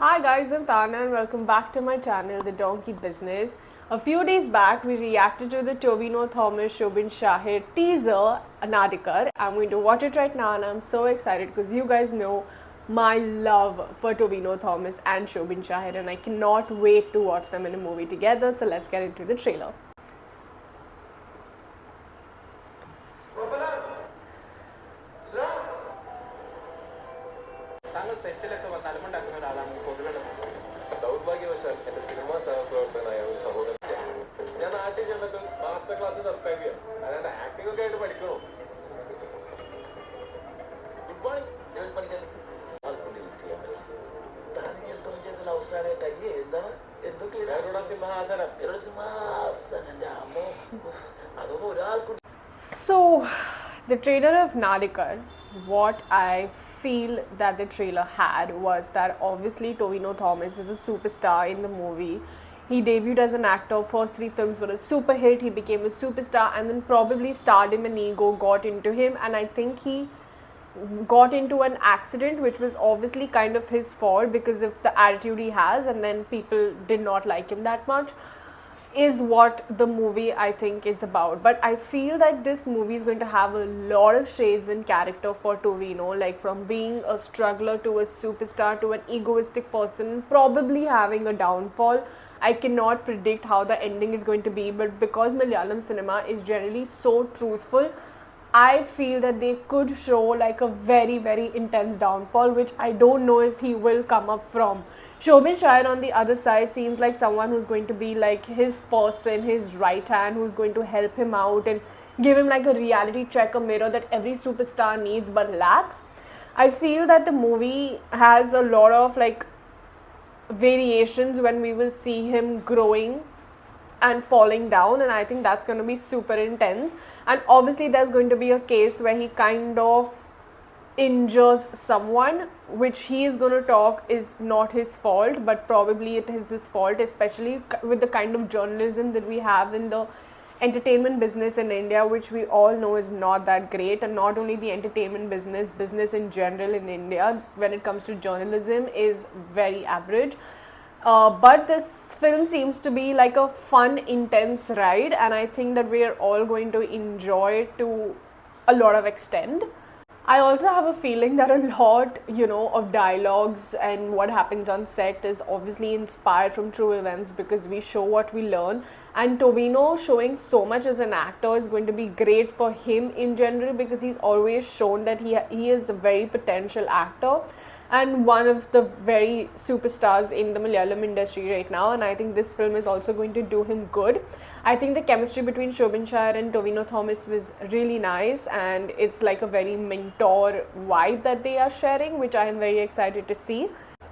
Hi guys, I'm Tana and welcome back to my channel, The Donkey Business. A few days back, we reacted to the Tobino Thomas Shobin Shahid teaser, Anadikar. I'm going to watch it right now and I'm so excited because you guys know my love for Tobino Thomas and Shobin Shahid and I cannot wait to watch them in a movie together. So let's get into the trailer. താങ്കൾ സെറ്റിലൊക്കെ വന്ന് അലമുണ്ടാക്കുന്ന ഒരാളാണെന്ന് പൊതുവെ ദൗർഭാഗ്യവശാൽ എന്റെ cinema സഹപ്രവർത്തകനായ ഒരു സഹോദരൻ ഞാൻ നാട്ടിൽ ചെന്നിട്ട് master class subscribe ചെയ്യാം അല്ലാണ്ട് ആക്ടിംഗ് ഒക്കെ ആയിട്ട് പഠിക്കണോ? Good morning. ഞാൻ പഠിക്കാൻ ആൾക്കൊണ്ടിരിക്കാൻ താനിയെടുത്തോളം ചെയ്തതിൽ അവസാനമായിട്ട് അയ്യേ എന്താണ് എന്തൊക്കെ സിംഹാസനം സിംഹാസനം എൻ്റെ അമ്മോ അതൊന്നും ഒരാൾക്കുണ്ട്. So, the trailer of Nadikar, what I feel that the trailer had was that obviously Tobino Thomas is a superstar in the movie. He debuted as an actor, first 3 films were a super hit, he became a superstar and then probably stardom and ego got into him, and I think he got into an accident which was obviously kind of his fault because of the attitude he has, and then people did not like him that much, is what the movie I think is about. But I feel that this movie is going to have a lot of shades in character for Tobino, like from being a struggler to a superstar to an egoistic person, probably having a downfall. I cannot predict how the ending is going to be, but because Malayalam cinema is generally so truthful, I feel that they could show like a very intense downfall, which I don't know if he will come up from. Shobin Shahid on the other side seems like someone who's going to be like his person, his right hand, who's going to help him out and give him like a reality check, a mirror that every superstar needs but lacks. I feel that the movie has a lot of like variations when we will see him growing and falling down, and I think that's going to be super intense. And obviously there's going to be a case where he kind of injures someone, which he is going to talk is not his fault, but probably it is his fault, especially with the kind of journalism that we have in the entertainment business in India, which we all know is not that great. And not only the entertainment business in general in India when it comes to journalism is very average. But this film seems to be like a fun, intense ride, and I think that we are all going to enjoy it to a lot of extent. I also have a feeling that a lot, of dialogues and what happens on set is obviously inspired from true events because we show what we learn. And Tobino showing so much as an actor is going to be great for him in general because he's always shown that he is a very potential actor and one of the very superstars in the Malayalam industry right now, and I think this film is also going to do him good. I think the chemistry between Shobin Shahid and Tobino Thomas was really nice, and it's like a very mentor vibe that they are sharing, which I am very excited to see.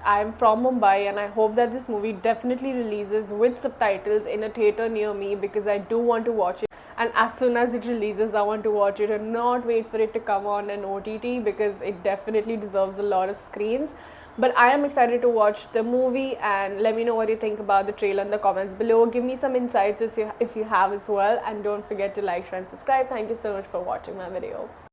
I am from Mumbai and I hope that this movie definitely releases with subtitles in a theatre near me because I do want to watch it. And as soon as it releases, I want to watch it and not wait for it to come on an OTT because it definitely deserves a lot of screens. But I am excited to watch the movie, and let me know what you think about the trailer in the comments below. Give me some insights if you have as well, and don't forget to like, share and subscribe. Thank you so much for watching my video.